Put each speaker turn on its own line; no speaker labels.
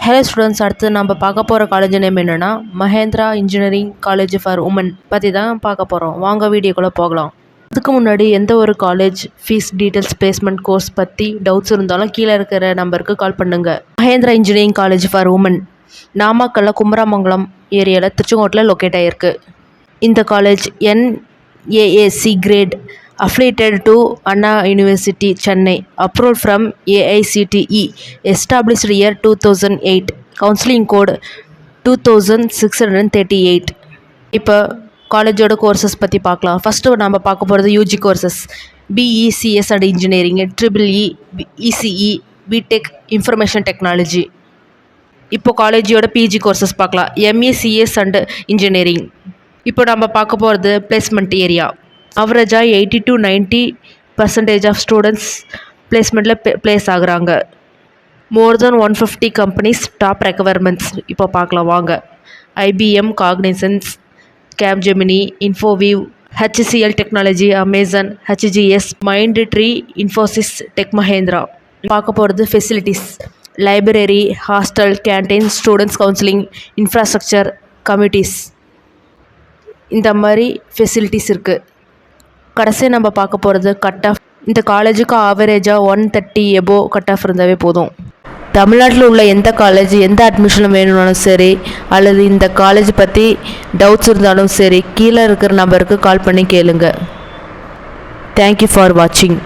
Hello students, அடுத்து நம்ம பார்க்க போகிற காலேஜ் நேம் என்னென்னா Mahendra engineering college for women பற்றி தான் பார்க்க போகிறோம். வாங்க வீடியோக்குள்ளே போகலாம். அதுக்கு முன்னாடி எந்த ஒரு college fees details placement course பற்றி டவுட்ஸ் இருந்தாலும் கீழே இருக்கிற நம்பருக்கு கால் பண்ணுங்கள். Mahendra engineering college for women நாமக்கல்ல குமராமங்கலம் ஏரியாவில் திருச்செங்கோட்டில் லொக்கேட் ஆகிருக்கு. இந்த college NAAC grade affiliated to Anna University Chennai, approved from AICTE, established year 2008, counseling code 2638. இப்போ காலேஜோட கோர்சஸ் பற்றி பார்க்கலாம். ஃபஸ்ட்டு நம்ம பார்க்க போகிறது UG courses. BECS and engineering, EEE, ECE, B Tech information technology. இப்போ காலேஜோட பிஜி கோர்சஸ் பார்க்கலாம். MECS and engineering. இப்போ நம்ம பார்க்க போகிறது பிளேஸ்மெண்ட் ஏரியா. அவரேஜாக 80 to 90% ஆஃப் ஸ்டூடெண்ட்ஸ் பிளேஸ்மெண்ட்டில் ப்ளேஸ் ஆகுறாங்க. More then 150 companies top requirements இப்போ பார்க்கலாம் வாங்க. IBM, Cognizant, Capgemini, Infoview, HCL technology, Amazon, HGS, Mindtree, Infosys, Tech Mahindra. பார்க்க போகிறது facilities. Library, hostel, canteen, students counselling, infrastructure, committees, இந்த மாதிரி ஃபெசிலிட்டிஸ் இருக்குது. கடைசி நம்ம பார்க்க போகிறது கட் ஆஃப். இந்த காலேஜுக்கு ஆவரேஜாக 130 எபோவ் கட் ஆஃப் இருந்தாவே போதும். தமிழ்நாட்டில் உள்ள எந்த காலேஜ் எந்த அட்மிஷன் வேணும்னாலும் சரி, அல்லது இந்த காலேஜ் பற்றி டவுட்ஸ் இருந்தாலும் சரி, கீழே இருக்கிற நம்பருக்கு கால் பண்ணி கேளுங்க. தேங்க்யூ ஃபார் வாட்சிங்.